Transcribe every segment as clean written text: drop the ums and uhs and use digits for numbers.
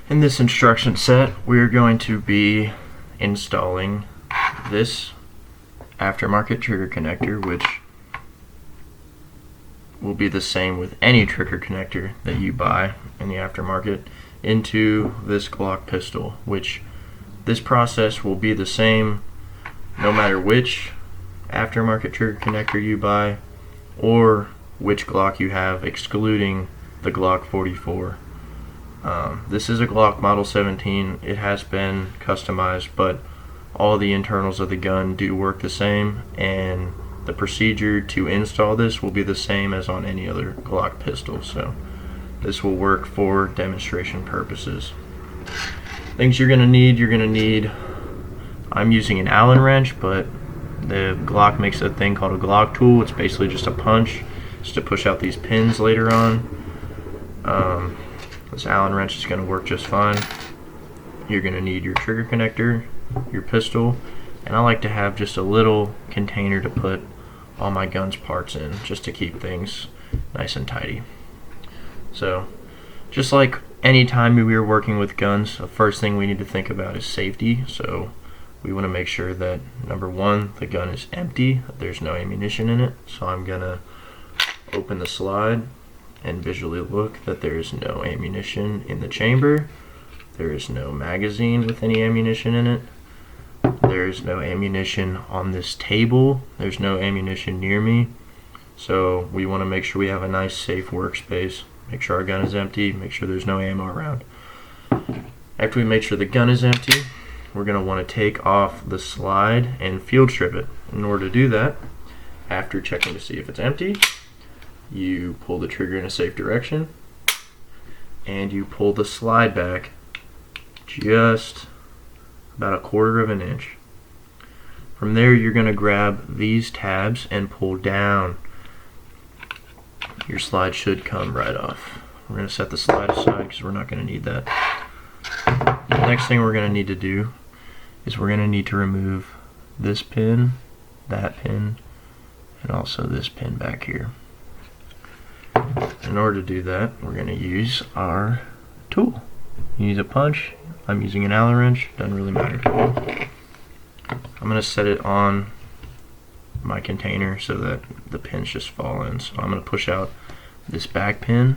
In this instruction set, we're going to be installing this aftermarket trigger connector, which will be the same with any trigger connector that you buy in the aftermarket, into this Glock pistol, which this process will be the same no matter which aftermarket trigger connector you buy or which Glock you have, excluding the Glock 44. This is a Glock Model 17. It has been customized, but all the internals of the gun do work the same, and the procedure to install this will be the same as on any other Glock pistol, so this will work for demonstration purposes. Things you're going to need, I'm using an Allen wrench, but the Glock makes a thing called a Glock tool. It's basically just a punch, just to push out these pins later on. This Allen wrench is going to work just fine. You're going to need your trigger connector, your pistol, and I like to have just a little container to put all my gun's parts in, just to keep things nice and tidy. So, just like any time we are working with guns, the first thing we need to think about is safety. So we want to make sure that, number one, the gun is empty, that there's no ammunition in it. So I'm going to open the slide and visually look that there is no ammunition in the chamber. There is no magazine with any ammunition in it. There is no ammunition on this table. There's no ammunition near me. So we want to make sure we have a nice safe workspace. Make sure our gun is empty. Make sure there's no ammo around. After we make sure the gun is empty, we're going to want to take off the slide and field strip it. In order to do that, after checking to see if it's empty, you pull the trigger in a safe direction and you pull the slide back just about 1/4 of an inch. From there, you're going to grab these tabs and pull down. Your slide should come right off. We're going to set the slide aside because we're not going to need that. The next thing we're going to need to do is we're going to need to remove this pin, that pin, and also this pin back here. In order to do that, we're going to use our tool. You use a punch. I'm using an Allen wrench. Doesn't really matter. I'm going to set it on my container so that the pins just fall in. So I'm going to push out this back pin.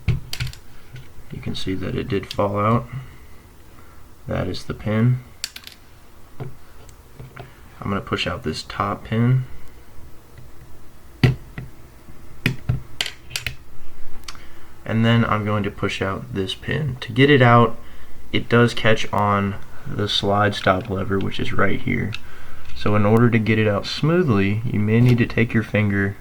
You can see that it did fall out. That is the pin. I'm going to push out this top pin. And then I'm going to push out this pin. To get it out, it does catch on the slide stop lever, which is right here. So in order to get it out smoothly, you may need to take your finger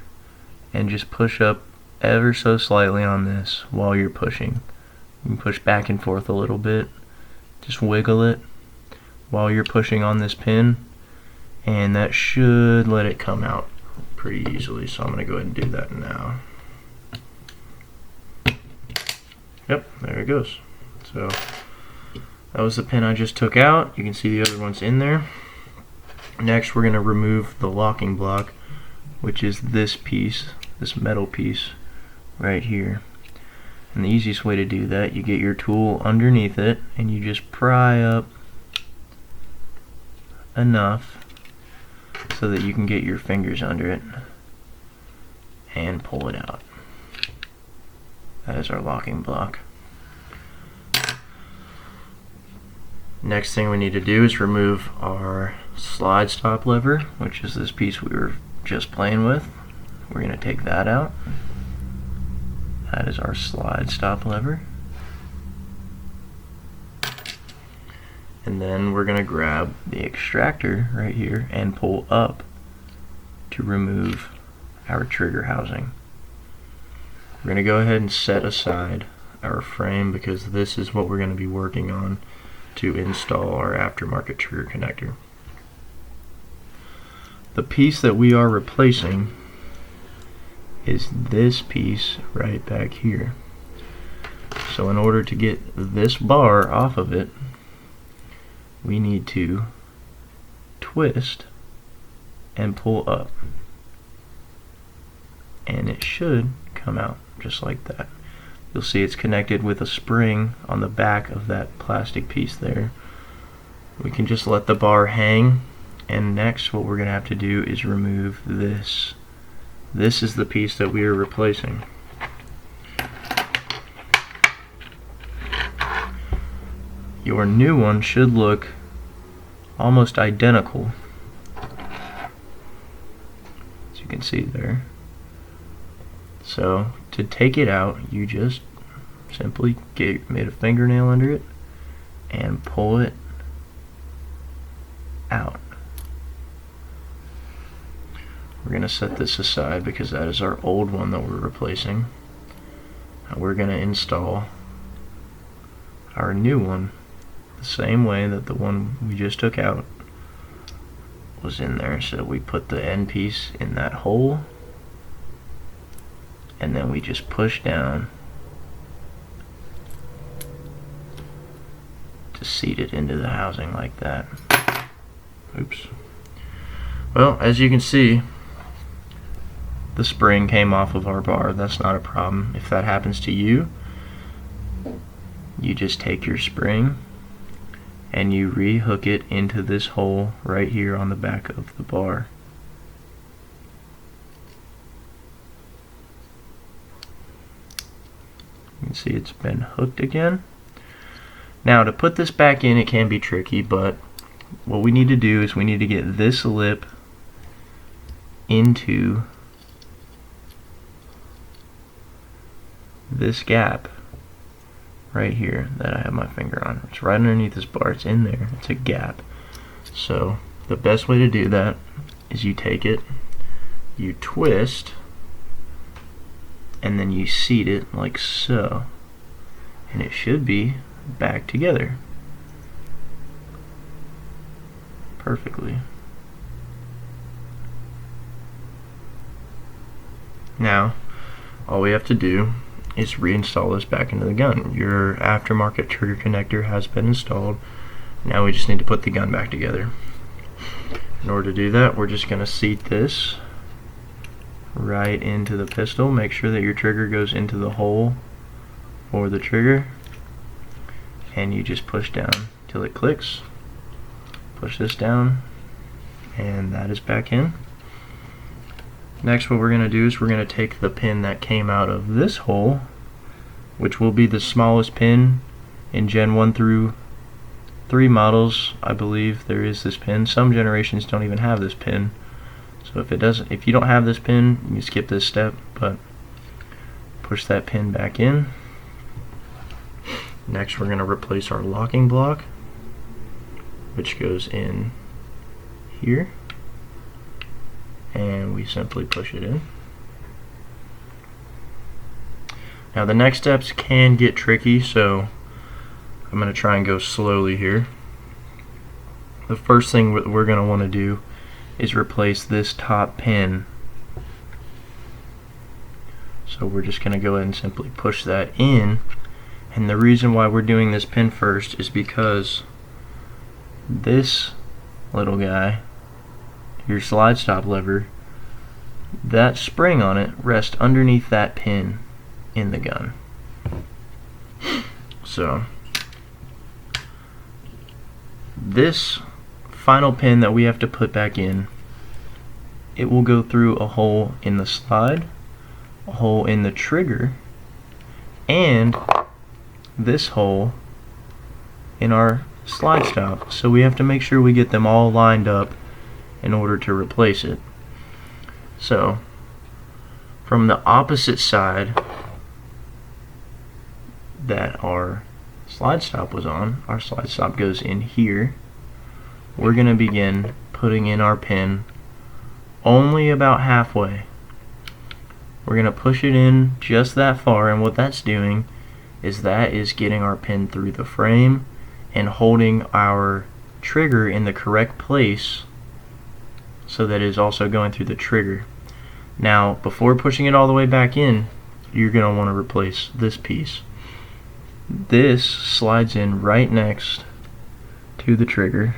and just push up ever so slightly on this while you're pushing. You can push back and forth a little bit. Just wiggle it while you're pushing on this pin, and that should let it come out pretty easily. So I'm going to go ahead and do that now. Yep, there it goes. So that was the pin I just took out. You can see the other one's in there. Next, we're going to remove the locking block, which is this piece, this metal piece right here. And the easiest way to do that, you get your tool underneath it and you just pry up enough so that you can get your fingers under it and pull it out. That is our locking block. Next thing we need to do is remove our slide stop lever, which is this piece we were just playing with. We're going to take that out. That is our slide stop lever. And then we're going to grab the extractor right here and pull up to remove our trigger housing. We're going to go ahead and set aside our frame because this is what we're going to be working on to install our aftermarket trigger connector. The piece that we are replacing is this piece right back here. So in order to get this bar off of it, we need to twist and pull up, and it should come out just like that. you'll see it's connected with a spring on the back of that plastic piece there. We can just let the bar hang, and next what we're going to have to do is remove this. This is the piece that we are replacing. Your new one should look almost identical, as you can see there. So to take it out, you just simply made a fingernail under it and pull it out. We're going to set this aside because that is our old one that we're replacing. Now we're going to install our new one the same way that the one we just took out was in there. So we put the end piece in that hole, and then we just push down to seat it into the housing like that. Oops. Well, as you can see, the spring came off of our bar. That's not a problem. If that happens to you, you just take your spring and you re-hook it into this hole right here on the back of the bar. You can see it's been hooked again. Now to put this back in, it can be tricky, but what we need to do is we need to get this lip into this gap right here that I have my finger on. It's right underneath this bar. It's in there. It's a gap. So the best way to do that is you take it, you twist, and then you seat it like so, and it should be back together perfectly. Now all we have to do is reinstall this back into the gun. Your aftermarket trigger connector has been installed. Now we just need to put the gun back together. In order to do that, we're just going to seat this right into the pistol. Make sure that your trigger goes into the hole for the trigger, and you just push down till it clicks. Push this down, and that is back in. Next, what we're going to do is we're going to take the pin that came out of this hole, which will be the smallest pin in Gen 1 through 3 models. I believe there is this pin. Some generations don't even have this pin. So if you don't have this pin, you can skip this step, but push that pin back in. Next, we're going to replace our locking block, which goes in here, and we simply push it in. Now the next steps can get tricky, so I'm going to try and go slowly here. The first thing we're going to want to do is replace this top pin. So we're just going to go ahead and simply push that in, and the reason why we're doing this pin first is because this little guy, your slide stop lever, that spring on it rests underneath that pin in the gun. So this final pin that we have to put back in, it will go through a hole in the slide, a hole in the trigger, and this hole in our slide stop. So we have to make sure we get them all lined up in order to replace it. So from the opposite side that our slide stop was on, our slide stop goes in here. We're going to begin putting in our pin only about halfway. We're going to push it in just that far, and what that's doing is that is getting our pin through the frame and holding our trigger in the correct place so that it is also going through the trigger. Now, before pushing it all the way back in, you're going to want to replace this piece. This slides in right next to the trigger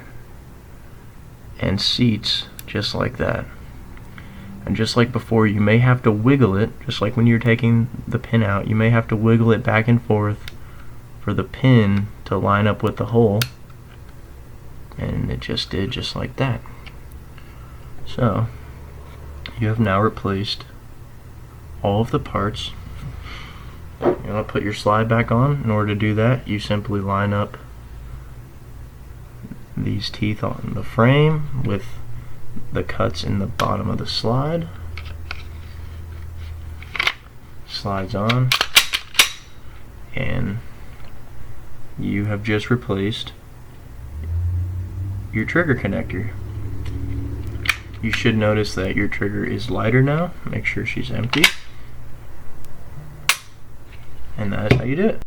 and seats just like that. And just like before, you may have to wiggle it, just like when you're taking the pin out, you may have to wiggle it back and forth for the pin to line up with the hole. And it just did, just like that. So you have now replaced all of the parts. You're going to put your slide back on. In order to do that, you simply line up these teeth on the frame with the cuts in the bottom of the slide. Slides on, and you have just replaced your trigger connector. You should notice that your trigger is lighter now. Make sure she's empty. And that is how you do it.